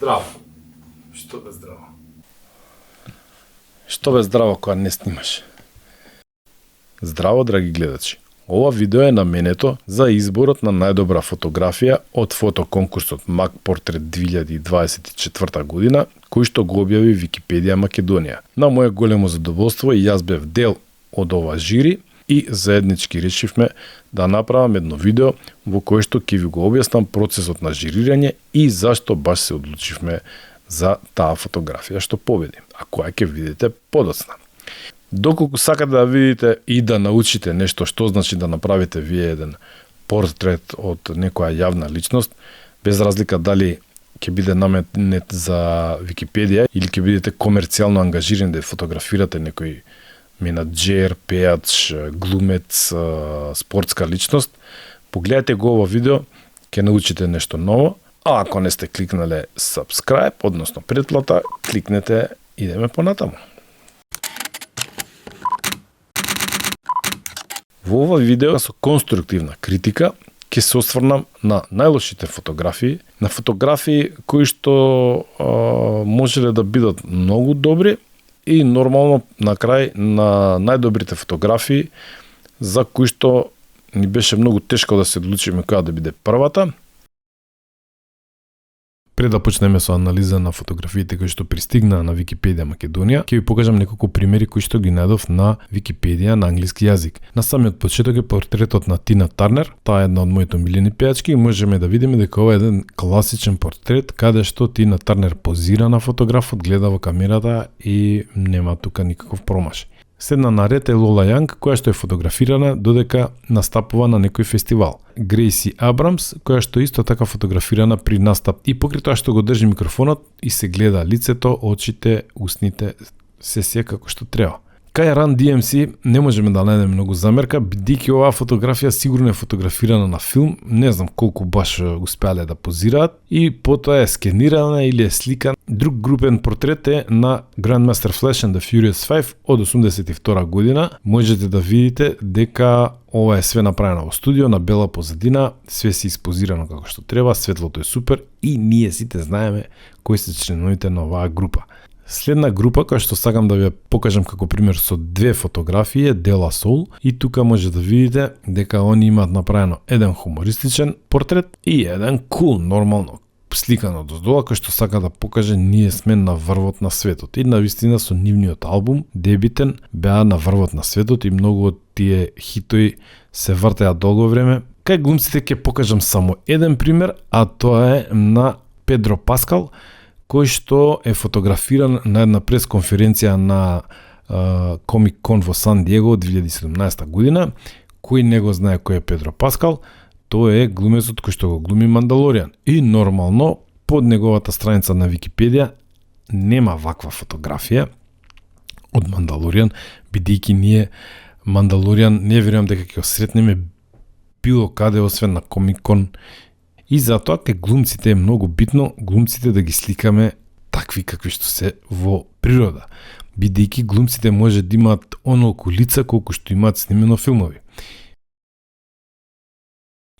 Здраво. Што бе здраво? Што бе здраво кога не снимаш? Здраво, драги гледачи. Ова видео е наменето за изборот на најдобра фотографија од фотоконкурсот Mac Portrait 2024 година, кој што го објави Википедија Македонија. На моје големо задоволство и јас бев дел од ова жири и заеднички решивме да направам едно видео во кое што ќе ви го објаснам процесот на жирирање и зашто баш се одлучивме за таа фотографија што победи, а која ќе видите подоцна. Доколку сакате да видите и да научите нешто што значи да направите вие еден портрет од некоја јавна личност, без разлика дали ќе биде наметнет за Википедија или ќе бидете комерцијално ангажирани да фотографирате некој менаџер, пејач, глумец, спортска личност, погледате го ова видео, ќе научите нешто ново, а ако не сте кликнале subscribe, односно претплата, кликнете, идеме понатаму. Во ова видео со конструктивна критика ќе се осврнам на најлошите фотографии, на фотографии кои што можеле да бидат многу добри и нормално на крај на најдобрите фотографии за кои што ни беше многу тешко да се одлучиме која да биде првата. Пред да почнеме со анализа на фотографиите кои што пристигнаа на Википедија Македонија, ќе ви покажам неколку примери кои што ги најдов на Википедија на англиски јазик. На самиот почеток е портретот на Тина Тарнер, таа е една од моите омилени пејачки и можеме да видиме дека ова е еден класичен портрет каде што Тина Тарнер позира на фотографот, гледа во камерата и нема тука никаков промаш. Седна наред е Лола Јанг, која што е фотографирана додека настапува на некој фестивал. Грейси Абрамс, која што исто така фотографирана при настап и покрај тоа што го држи микрофонот и се гледа лицето, очите, устните, се како што треба. Кај Run DMC не можеме да најдеме многу замерка, бидејќи оваа фотографија сигурно е фотографирана на филм, не знам колку баш успеале да позираат и потоа е скенирана или е сликана. Друг групен портрет е на Grandmaster Flash and the Furious 5 од 82 година. Можете да видите дека ова е све направено во студио, на бела позадина, све си испозирано како што треба, светлото е супер и ние сите знаеме кои се членовите на оваа група. Следна група која што сакам да ви покажам како пример со две фотографии е De La Soul и тука може да видите дека они имаат направено еден хумористичен портрет и еден кул, нормално сликан од оздола кој што сака да покаже ние сме на врвот на светот. И навистина со нивниот албум дебитен беа на врвот на светот и многу од тие хитои се вртеа долго време. Кај глумците ќе покажам само еден пример, а тоа е на Педро Паскал, кој што е фотографиран на една пресконференција на Comic Con во Сан Диего 2017 година. Кој не го знае кој е Педро Паскал, тој е глумецот кој што го глуми Мандалоријан. И нормално, под неговата страница на Википедија нема ваква фотографија од Мандалоријан, бидејќи ние Мандалоријан не верувам дека ќе го сретнеме било каде освен на Comic Con. И затоа кај глумците е многу битно глумците да ги сликаме такви какви што се во природа, бидејќи глумците може да имаат онолку лица колку што имаат снимено филмови.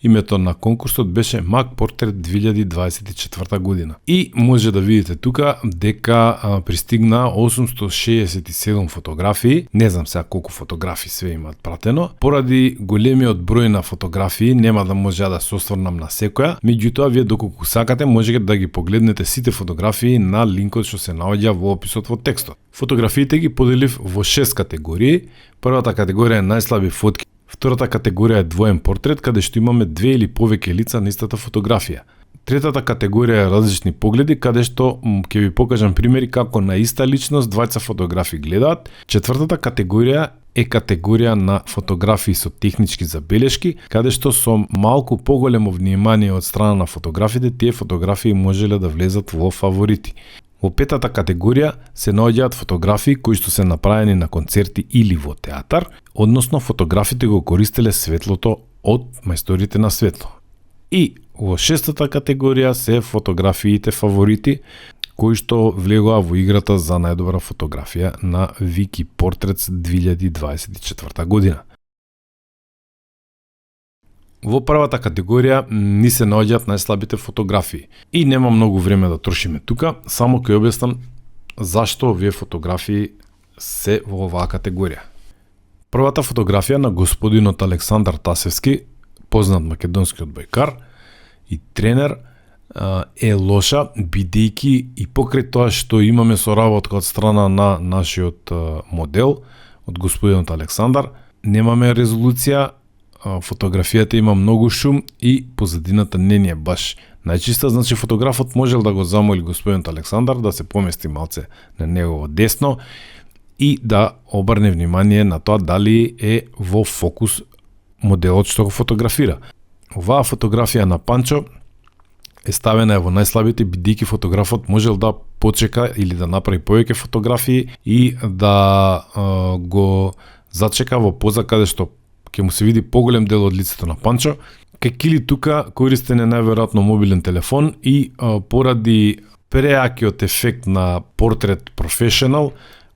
Името на конкурсот беше Mac Portrait 2024 година. И може да видите тука дека пристигна 867 фотографии. Не знам сега колку фотографии све имаат пратено. Поради големиот број на фотографии нема да може да се осврнам на секоја. Меѓутоа, вие доколку сакате можете да ги погледнете сите фотографии на линкот што се наоѓа во описот во текстот. Фотографиите ги поделив во 6 категории. Првата категорија е најслаби фотки. Втората категорија е двоен портрет, каде што имаме две или повеќе лица на истата фотографија. Третата категорија е различни погледи, каде што ќе ви покажам примери како на иста личност двајца фотографи гледаат. Четвртата категорија е категорија на фотографии со технички забелешки, каде што со малку поголемо внимание од страна на фотографите, тие фотографии можеле да влезат во фаворити. Во петата категорија се наоѓаат фотографии кои што се направени на концерти или во театар, односно фотографите го користеле светлото од мајсторите на светло. И во шестата категорија се фотографиите фаворити, кои што влегоа во играта за најдобра фотографија на Wiki Portraits 2024 година. Во првата категорија ни се наоѓаат најслабите фотографии. И нема многу време да трошиме тука, само ќе објаснам зашто овие фотографии се во оваа категорија. Првата фотографија на господинот Александар Тасевски, познат македонски одбојкар и тренер, е лоша, бидејќи и покрај тоа што имаме соработка од страна на нашиот модел, од господинот Александар, немаме резолуција, фотографијата има многу шум и позадината не ни е баш најчиста, значи фотографот можел да го замоли господинот Александар да се помести малце на негово десно и да обрне внимание на тоа дали е во фокус моделот што го фотографира. Оваа фотографија на Панчо е ставена во најслабите, бидејќи фотографот можел да почека или да направи повеќе фотографии и да го зачека во поза каде што ќе му се види поголем дел од лицето на Панчо. Кај Кили тука користен е најверојатно мобилен телефон и поради преакиот ефект на портрет професионал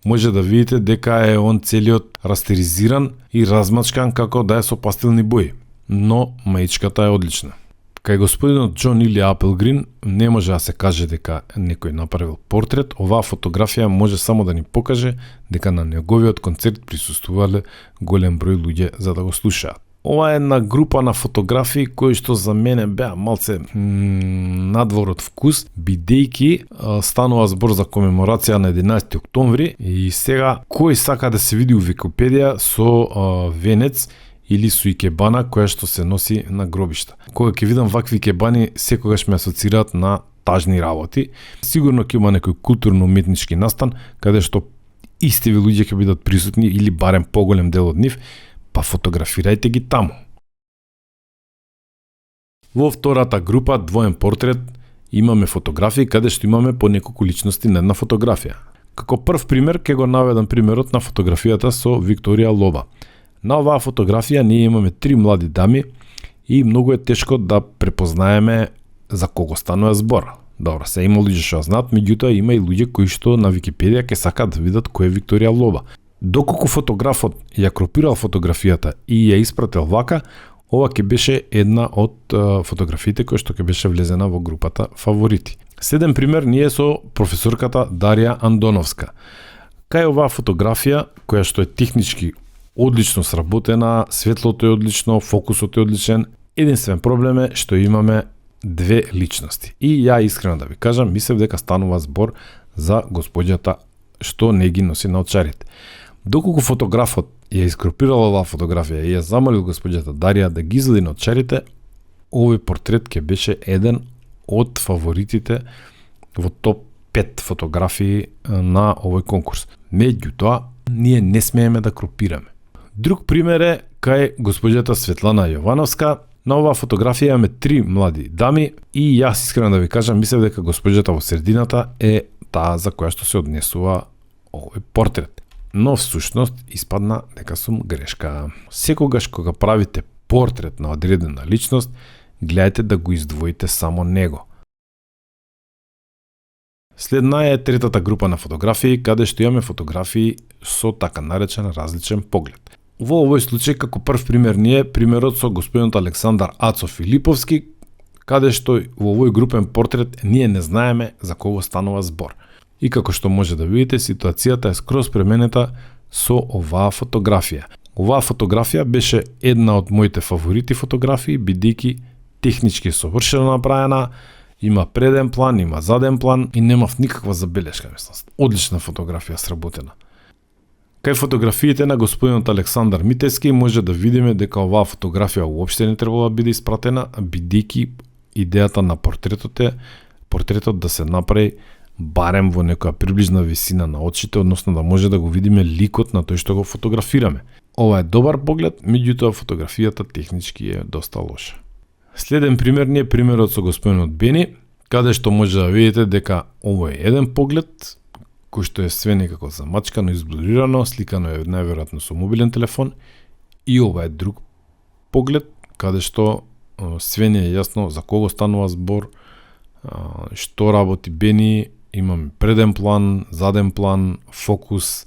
може да видите дека е он целиот растеризиран и размачкан како да е со пастелни бои, но маичката е одлична. Кај господинот Џон или Апелгрин не може да се каже дека некој направил портрет, оваа фотографија може само да ни покаже дека на неговиот концерт присуствувале голем број луѓе за да го слушаат. Ова е една група на фотографии кои што за мене беа малце надвор од вкус, бидејќи станува збор за комеморација на 11 октомври и сега кој сака да се види у Википедија со венец или со икебана која што се носи на гробишта. Кога ќе видам вакви икебани, секогаш ме асоцираат на тажни работи. Сигурно ќе има некој културно-уметнички настан, каде што истиви луѓе ќе бидат присутни или барем поголем дел од нив, па фотографирајте ги таму. Во втората група, двоен портрет, имаме фотографии каде што имаме по неколку личности на една фотографија. Како прв пример, ќе го наведам примерот на фотографијата со Викторија Лоба. На оваа фотографија ние имаме 3 млади дами и многу е тешко да препознаеме за кого станува збор. Добро, се има луѓе што знаат, меѓутоа има и луѓе кои што на Википедија ќе сакаат да видат кој е Викторија Лоба. Доколку фотографот ја кропирал фотографијата и ја испратил вака, ова ќе беше една од фотографиите кои што ќе беше влезена во групата фаворити. Следен пример ние со професорката Дарија Андоновска. Кај оваа фотографија, која што е технички одлично сработена, светлото е одлично, фокусот е одличен. Единствен проблем е што имаме две личности. И ја искрено да ви кажам, мислев дека станува збор за господјата што не ги носи на очарите. Доколку фотографот ја искропирал оваа фотографија и ја замолил господјата Дарија да ги извади на очарите, овој портрет ќе беше еден од фаворитите во топ 5 фотографии на овој конкурс. Меѓутоа, ние не смееме да кропираме. Друг пример е кај господјата Светлана Јовановска. На оваа фотографија имаме 3 млади дами и јас искрено да ви кажам, мислев дека господјата во средината е таа за која што се однесува овој портрет. Но всушност испадна дека сум грешка. Секогаш кога правите портрет на одредена личност, гледајте да го издвоите само него. Следна е третата група на фотографии, каде што имаме фотографии со така наречен различен поглед. Во овој случај, како прв пример ние, примерот со господинот Александар Ацо Филиповски, каде што во овој групен портрет ние не знаеме за кого станува збор. И како што може да видите, ситуацијата е скроз пременета со оваа фотографија. Оваа фотографија беше една од моите фаворити фотографии, бидејќи технички совршено направена, има преден план, има заден план и немав никаква забелешка, мислам. Одлична фотографија сработена. Кај фотографиите на господинот Александар Митевски може да видиме дека оваа фотографија уопште не требало да биде испратена, бидејќи идејата на портретот е портретот да се направи барем во некоја приближна висина на очите, односно да може да го видиме ликот на тој што го фотографираме. Ова е добар поглед, меѓутоа фотографијата технички е доста лоша. Следен пример ни е примерот со господинот Бени, каде што може да видите дека овој е еден поглед, кој што е све некако замачкано, изблурирано, сликано е најверојатно со мобилен телефон, и ова е друг поглед, каде што све не е јасно за кого станува збор, што работи Бени, имаме преден план, заден план, фокус,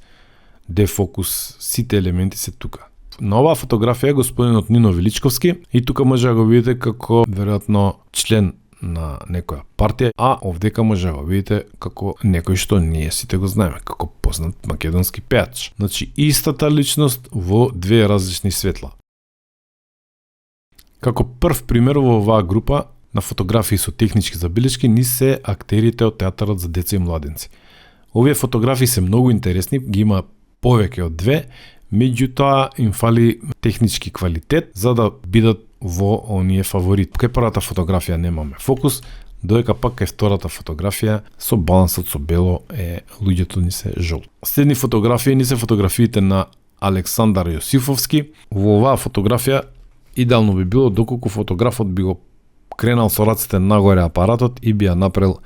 дефокус, сите елементи се тука. На оваа фотографија е господинот Нино Величковски и тука може да го видите како веројатно член на некоја партија, а овдека може да го видите како некој што ние сите го знаеме, како познат македонски пејач. Значи, истата личност во две различни светла. Како прв пример во оваа група на фотографии со технички забелешки ни се актерите од театарот за деца и младенци. Овие фотографии се многу интересни, ги има повеќе од две, меѓутоа им фали технички квалитет за да бидат во оние фаворит. Кај првата фотографија немаме фокус, додека пак кај втората фотографија со балансот со бело луѓето ни се жол. Следни фотографии ни се фотографиите на Александар Јосифовски. Во оваа фотографија идеално би било доколку фотографот би го кренал со рацете нагоре апаратот и би ја направил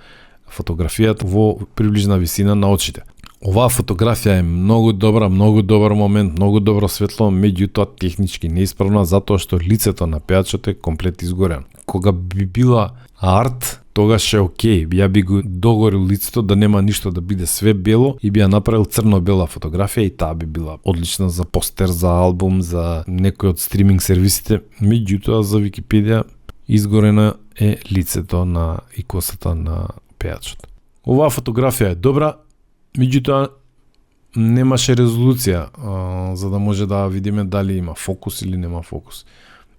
фотографијата во приближна висина на очите. Оваа фотографија е многу добар момент, многу добро светло, меѓутоа технички неисправна затоа што лицето на пејачот е комплет изгорено. Кога би била арт, тогаш е окей, ја би го догорил лицето да нема ништо, да биде све бело и би ја направил црно-бела фотографија и таа би била одлична за постер, за албум, за некој од стриминг сервисите. Меѓутоа за Википедија изгорена е лицето на и косата на пејачот. Оваа фотографија е добра, меѓутоа немаше резолуција за да може да видиме дали има фокус или нема фокус.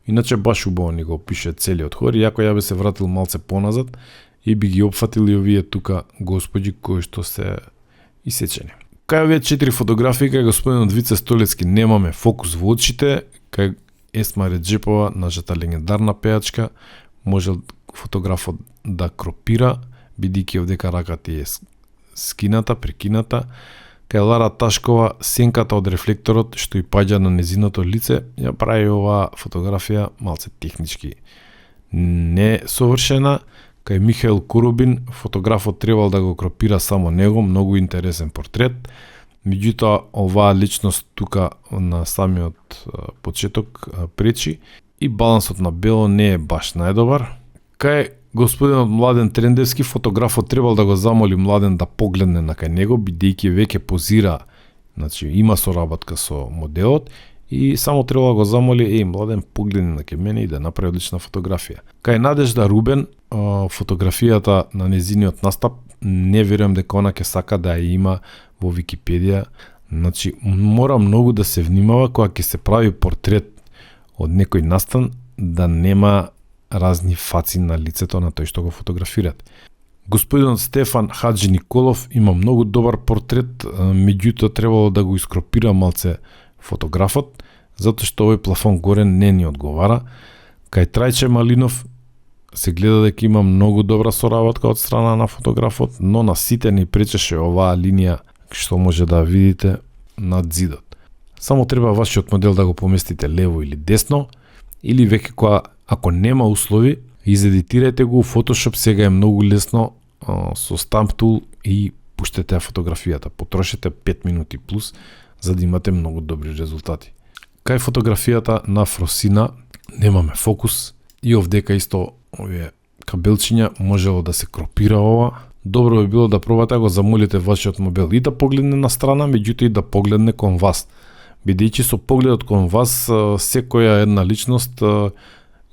Иначе баш убаво ни го пише целиот хор, иако ја би се вратил малце поназад и би ги опфатил и овие тука господи кои што се исечени. Кај овие 4 фотографии кај господинот Вице Столецки немаме фокус во очите, кај Есма Реджепова, нашата легендарна пејачка, може фотографот да кропира, бидејќи овдека раката е скината, прекината. Кај Лара Ташкова, сенката од рефлекторот што и паѓа на незиното лице, ја прави оваа фотографија малце технички не совршена. Кај Михаил Коробин, фотографот требал да го кропира само него, многу интересен портрет. Меѓутоа, оваа личност тука на самиот почеток пречи и балансот на бело не е баш најдобар. Кај господинот Младен Трендевски, фотографот требал да го замоли Младен да погледне на кај него, бидејќи веќе позира, значи има соработка со моделот и само требал да го замоли, Младен, погледни на кај мене и да направи одлична фотографија. Кај Надежда Рубен, фотографијата на незиниот настап, не верувам дека она ќе сака да ја има во Википедија. Значи, мора многу да се внимава кога ќе се прави портрет од некој настан, да нема разни фаци на лицето на тој што го фотографират. Господинот Стефан Хаджи Николов има многу добар портрет, меѓутоа требало да го искропира малце фотографот, затоа што овој плафон горе не ни одговара. Кај Трајче Малинов се гледа дека има многу добра соработка од страна на фотографот, но на сите ни пречеше оваа линија што може да видите над зидот. Само треба вашиот модел да го поместите лево или десно, или веќе кога ако нема услови, изедитирајте го у Photoshop, сега е многу лесно со Stamp Tool и пуштете фотографијата. Потрошете 5 минути плюс за да имате многу добри резултати. Кај фотографијата на Фросина немаме фокус и овдека исто овие кабелчиња можело да се кропира ова. Добро би било да пробате да го замолите вашиот мобил и да погледне на страна, меѓутоа и да погледне кон вас. Бидејќи со погледот кон вас секоја една личност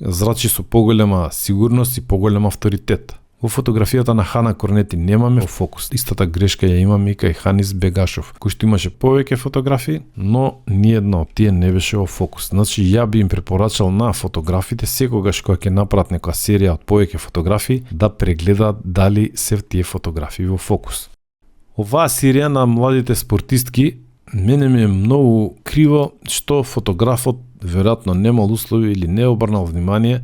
зрачи со поголема сигурност и поголем авторитет. Во фотографијата на Хана Корнети немаме фокус. Истата грешка ја имаме и кај Ханис Бегашов, кој што имаше повеќе фотографии, но ниедна од тие не беше во фокус. Значи, ја би им препорачал на фотографите секогаш кога ќе направат некоја серија од повеќе фотографии, да прегледаат дали се тие фотографии во фокус. Оваа серија на младите спортистки мене ми е многу криво што фотографот веројатно немал услови или не обрнал внимание.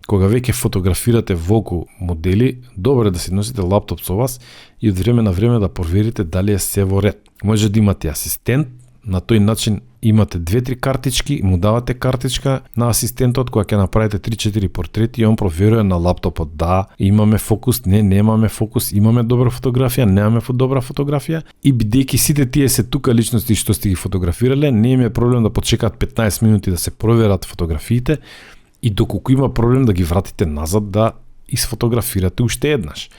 Кога веќе фотографирате воку модели, добро е да си носите лаптоп со вас и од време на време да проверите дали е се во ред. Може да имате асистент, на тој начин имате 2-3 картички, му давате картичка на асистентот кога ќе направите 3-4 портрети и он проверува на лаптопот да имаме фокус, не немаме фокус, имаме добра фотографија, немаме добра фотографија и бидејќи сите тие се тука личности што сте ги фотографирале, не им е проблем да почекаат 15 минути да се проверат фотографиите и доколку има проблем да ги вратите назад да изфотографирате уште еднаш.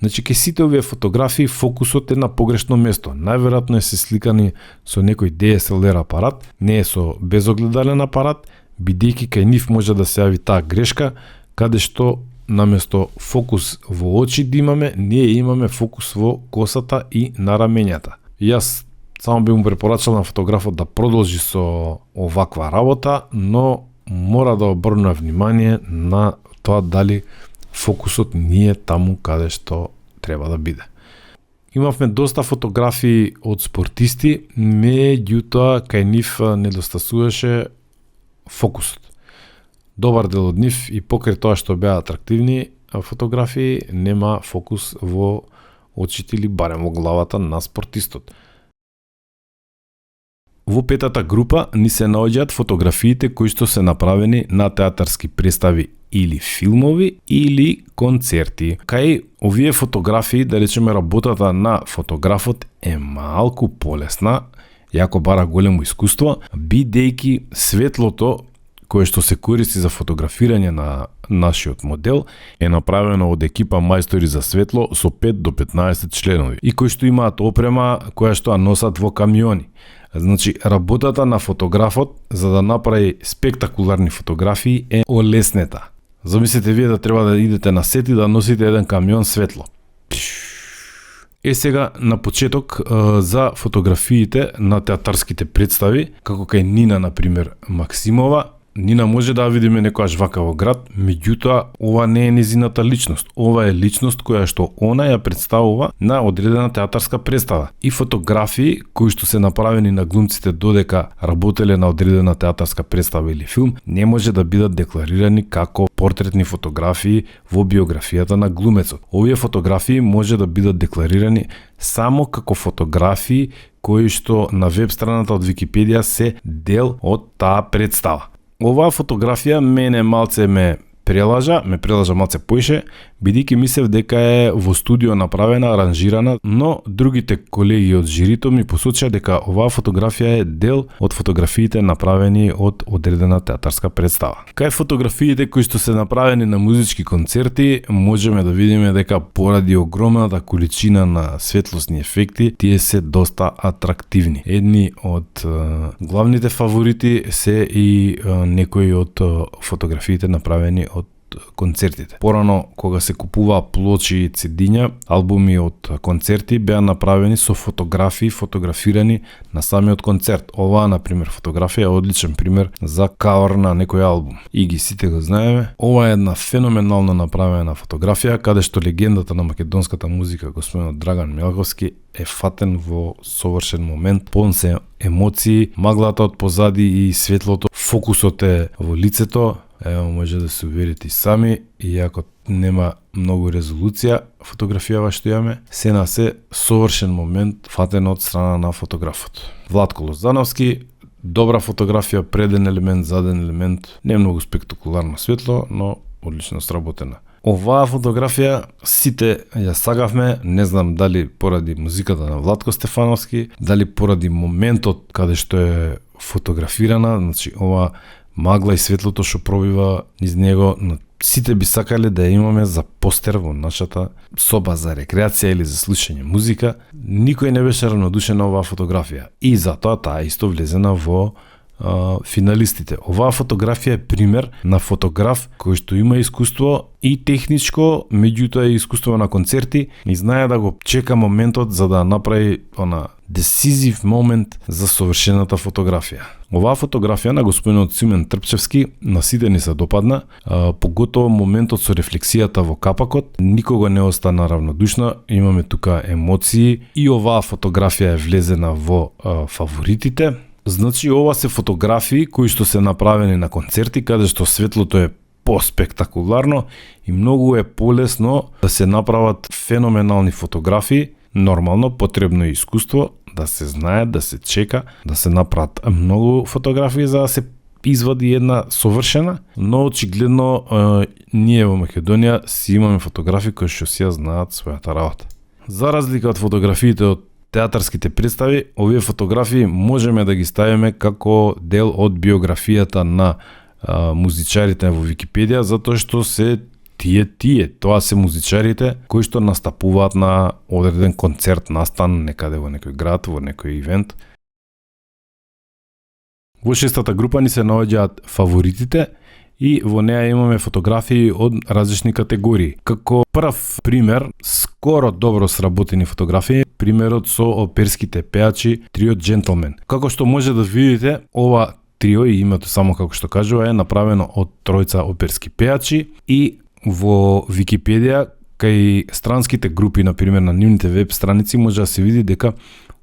Значи, ке сите овие фотографии фокусот е на погрешно место. Најверојатно е се сликани со некој DSLR апарат, не е со безогледален апарат, бидејќи кај нив може да се јави таа грешка, каде што наместо фокус во очи да имаме, ние имаме фокус во косата и на рамењата. Јас само би му препорачал на фотографот да продолжи со оваква работа, но мора да обрне внимание на тоа дали фокусот не е таму каде што треба да биде. Имавме доста фотографии од спортисти, меѓутоа кај нив недостасуваше фокусот. Добар дел од нив и покрај тоа што беа атрактивни фотографии, нема фокус во очите или барем во главата на спортистот. Во петата група ни се наоѓаат фотографиите кои што се направени на театарски представи или филмови или концерти. Кај овие фотографии, да речеме, работата на фотографот е малку полесна, јако бара големо искуство, бидејќи светлото кое што се користи за фотографирање на нашиот модел е направено од екипа мајстори за светло со 5 до 15 членови и кои што имаат опрема која што ја носат во камиони. Значи, работата на фотографот за да направи спектакуларни фотографии е олеснета. Замислете вие да треба да идете на сет и да носите еден камион светло. Сега на почеток за фотографиите на театарските представи, како кај Нина, например, Максимова. Нина може да видиме некојаш вака во град, меѓутоа ова не е незината личност. Ова е личност која што она ја представува на одредена театарска представа. И фотографии кои што се направени на глумците додека работеле на одредена театарска представа или филм, не може да бидат декларирани како портретни фотографии во биографијата на глумецот. Овие фотографии може да бидат декларирани само како фотографии кои што на веб страната од Википедија се дел од таа представа. Оваа фотографија мене малце ме прелажа малце поише, бидејќи мислев дека е во студио направена, аранжирана, но другите колеги од жирито ми посочија дека оваа фотографија е дел од фотографиите направени од одредена театарска представа. Кај фотографиите кои што се направени на музички концерти, можеме да видиме дека поради огромната количина на светлосни ефекти, тие се доста атрактивни. Едни од главните фаворити се и некои од фотографиите направени од концертите. Порано, кога се купуваа плочи и цедиња, албуми од концерти беа направени со фотографии фотографирани на самиот концерт. Оваа, например, фотографија е одличен пример за кавер на некој албум. И ги сите го знаеме. Ова е една феноменално направена фотографија, каде што легендата на македонската музика, господинот Драган Милковски, е фатен во совршен момент, полн се емоции, маглата од позади и светлото, фокусот е во лицето. Ево, може да се уверите и сами, иако нема многу резолуција фотографијава што имаме, се на се совршен момент фатен од страна на фотографот. Владко Лозановски, добра фотографија, преден елемент, заден елемент, не многу спектакуларно светло, но одлично сработена. Оваа фотографија сите ја сагавме, не знам дали поради музиката на Владко Стефановски, дали поради моментот каде што е фотографирана, значи ова магла и светлото што пробива низ него, но сите би сакале да ја имаме за постер во нашата соба за рекреација или за слушање музика. Никој не беше равнодушен на оваа фотографија и затоа таа исто влезена во финалистите. Оваа фотографија е пример на фотограф кој што има искуство и техничко, меѓутоа и искуство на концерти и знае да го чека моментот за да направи decisive момент за совршената фотографија. Оваа фотографија на господинот Симен Трпчевски на сите ни се допадна, поготово моментот со рефлексијата во капакот, никога не остана равнодушна, имаме тука емоции и оваа фотографија е влезена во фаворитите. Значи, ова се фотографии кои што се направени на концерти, каде што светлото е поспектакуларно и многу е полесно да се направат феноменални фотографии. Нормално, потребно е искуство, да се знае, да се чека, да се направат многу фотографии за да се извади една совршена, но очигледно ние во Македонија си имаме фотографии кои што си ја знаат својата работа. За разлика од фотографиите од театарските представи, овие фотографии можеме да ги ставиме како дел од биографијата на музичарите во Википедија, затоа што се тие, тоа се музичарите кои што настапуваат на одреден концерт, настан некаде во некој град, во некој ивент. Во шестата група ни се наоѓаат фаворитите и во неа имаме фотографии од различни категории. Како прв пример, скоро добро сработени фотографии, примерот со оперските пеачи трио Gentlemen. Како што може да видите, ова трио и името само како што кажува е направено од тројца оперски пеачи и во Википедија кај странските групи, например на нивните веб страници, може да се види дека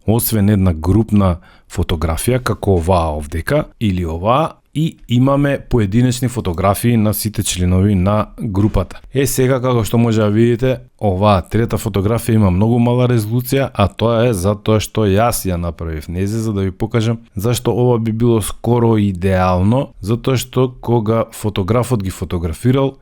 освен една групна фотографија како оваа овдека или оваа, и имаме поединечни фотографии на сите членови на групата. Сега како што може да видите, оваа трета фотографија има многу мала резолуција, а тоа е затоа што јас ја направив незе за да ви покажам зашто ова би било скоро идеално, затоа што кога фотографот ги фотографирал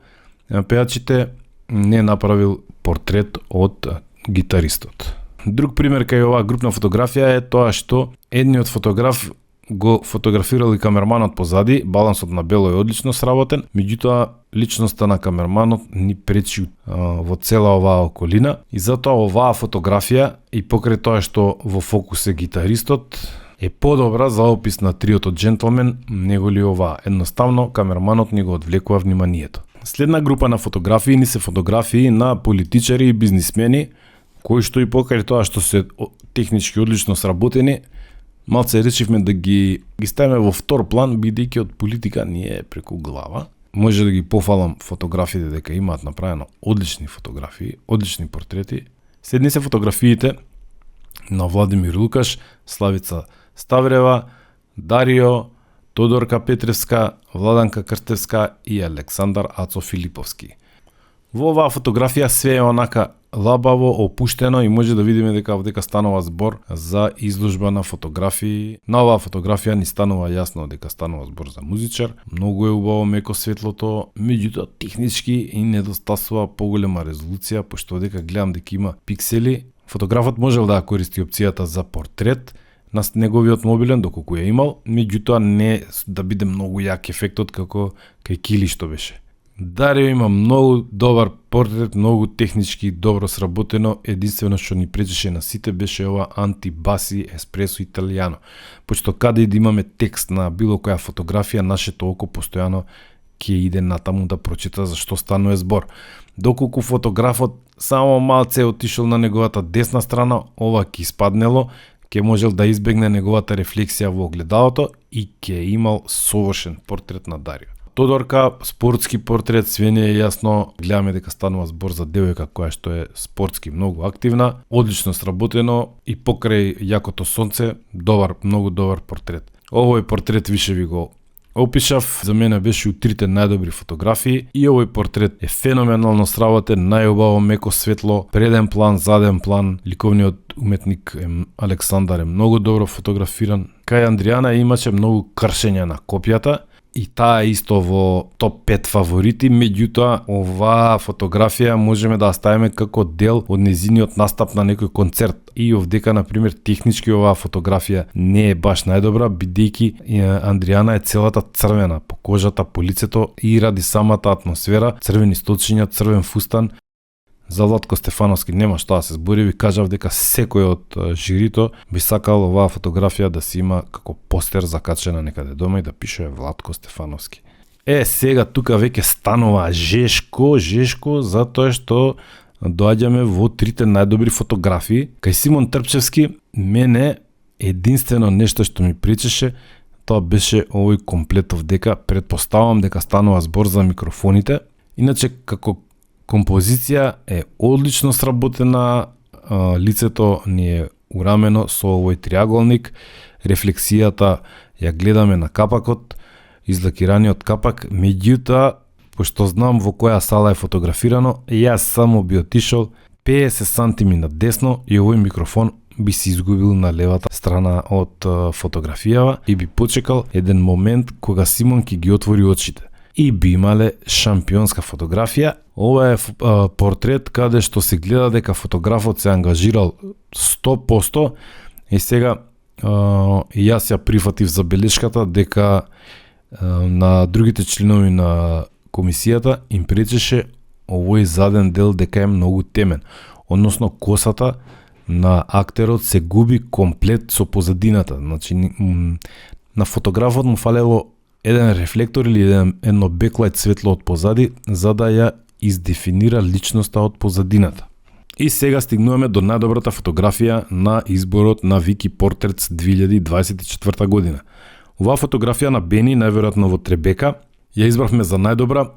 пеачите, не направил портрет од гитаристот. Друг пример кај оваа групна фотографија е тоа што едниот фотограф го фотографирал и камерманот позади, балансот на бело е одлично сработен, меѓутоа личноста на камерманот ни пречи во цела оваа околина и затоа оваа фотографија и покрај тоа што во фокус е гитаристот е подобра за опис на триото Gentlemen него ли оваа. Едноставно камерманот ни го одвлекува вниманието. Следна група на фотографии ни се фотографии на политичари и бизнисмени кои што и покрај тоа што се технички одлично сработени, малце речивме да ги ставиме во втор план, бидејќи од политика ни е преку глава. Може да ги пофалам фотографиите дека имаат направено одлични фотографии, одлични портрети. Следни се фотографиите на Владимир Лукаш, Славица Ставрева, Дарио, Тодорка Петревска, Владанка Крстевска и Александар Ацо Филиповски. Во оваа фотографија све е онака лабаво, опуштено и може да видиме дека овдека станува збор за изложба на фотографии. На оваа фотографија ни станува јасно дека станува збор за музичар. Многу е убаво меко светлото, меѓутоа технички и недостасува поголема резолуција, пошто дека гледам дека има пиксели. Фотографот можел да користи опцијата за портрет на неговиот мобилен доколку ја имал, меѓутоа не да биде многу јак ефектот како кај Кили што беше. Дарио има многу добар портрет, многу технички добро сработено, единствено што ни пречеше на сите беше ова антибаси еспресо италијано. Пошто каде и да имаме текст на било која фотографија, нашето око постојано ќе иде натаму да прочита за што станува збор. Доколку фотографот само малце отишол на неговата десна страна, ова ќе испаднело, ќе можел да избегне неговата рефлексија во огледалото и ќе имал совршен портрет на Дарио. Тодорка, спортски портрет, све не е јасно, гледаме дека станува збор за девојка која што е спортски многу активна, одлично сработено и покрај јакото сонце, добар, многу добар портрет. Овој портрет више ви го опишав, за мене беше у трите најдобри фотографии и овој портрет е феноменално сработен, најубаво меко светло, преден план, заден план, ликовниот уметник Александар е многу добро фотографиран. Кај Андријана имаше многу кршења на копијата, и таа е исто во топ 5 фаворити, меѓутоа оваа фотографија можеме да ја ставиме како дел од незиниот настап на некој концерт. И овдека, например, технички оваа фотографија не е баш најдобра, бидејќи Андријана е целата црвена, по кожата, по лицето и ради самата атмосфера, црвени сточиња, црвен фустан. За Владко Стефановски нема што да се збори, ви кажав дека секој од жирито би сакал оваа фотографија да се има како постер закачена некаде дома и да пише Владко Стефановски. Сега тука веќе станува жешко, затоа што доаѓаме во трите најдобри фотографии. Кај Симон Трпчевски, мене единствено нешто што ми пречеше, тоа беше овој комплет овдека, предпоставам дека станува збор за микрофоните. Иначе како композиција е одлично сработена, лицето ни е урамено со овој триаголник, рефлексијата ја гледаме на капакот, излакираниот капак, меѓутоа, пошто знам во која сала е фотографирано, јас само би отишол 50 сантими на десно и овој микрофон би се изгубил на левата страна од фотографијава и би почекал еден момент кога Симон ќе ги отвори очите. И би имале шампионска фотографија. Ова е портрет каде што се гледа дека фотографот се ангажирал 100% и сега јас ја прифатив забелешката дека на другите членови на комисијата им пречеше овој заден дел дека е многу темен. Односно, косата на актерот се губи комплет со позадината. Значи, на фотографот му фалело еден рефлектор или едно беклайт светло од позади, за да ја издефинира личноста од позадината. И сега стигнуваме до најдобрата фотографија на изборот на Вики Portraits 2024 година. Оваа фотографија на Бени, најверојатно во Требека, ја избравме за најдобра,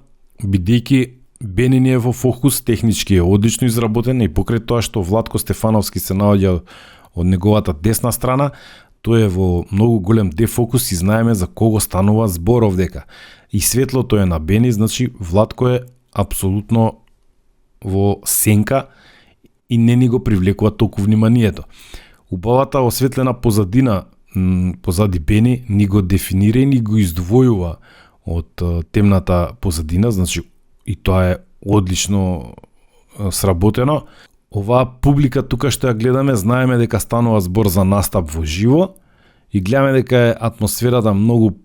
бидејќи Бени ни е во фокус, технички е одлично изработен и покрај тоа што Владко Стефановски се наоѓа од неговата десна страна, тој е во многу голем дефокус и знаеме за кого станува збор овдека. И светлото е на Бени, значи Владко е апсолутно во сенка и не ни го привлекува толку вниманието. Убавата осветлена позадина позади Бени ни го дефинира и ни го издвојува од темната позадина, значи и тоа е одлично сработено. Оваа публика тука што ја гледаме, знаеме дека станува збор за настап во живо и гледаме дека е атмосферата многу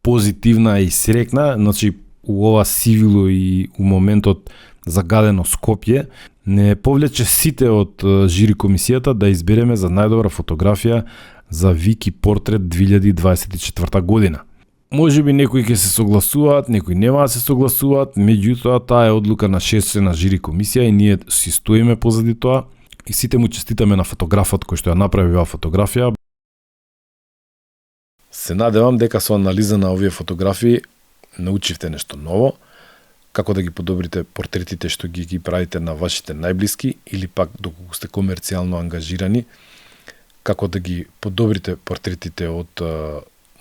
позитивна и срекна, значи у ова сивило и у моментот загадено Скопје, не повлече сите од жири комисијата да избереме за најдобра фотографија за Вики Портрет 2024 година. Може би некои ќе се согласуваат, некои нема да се согласуваат, меѓутоа таа е одлука на 6-члена жири комисија и ние си стоиме позади тоа и сите му честитаме на фотографот кој што ја направи оваа фотографија. Се надевам дека со анализа на овие фотографии научивте нешто ново, како да ги подобрите портретите што ги правите на вашите најблиски или пак доколку сте комерцијално ангажирани, како да ги подобрите портретите од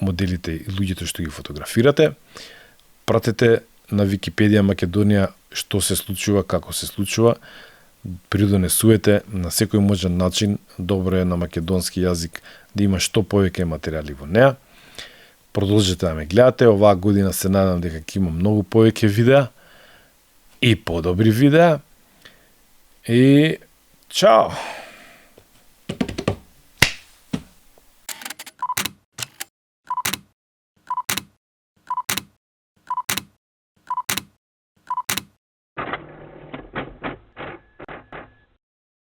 моделите и луѓето што ги фотографирате. Пратете на Википедија Македонија што се случува, како се случува. Придонесувате на секој можен начин, добро е на македонски јазик да има што повеќе материјали во неа. Продолжете да ме гледате, оваа година се надам дека ќе има многу повеќе видеа и подобри видеа. И чао!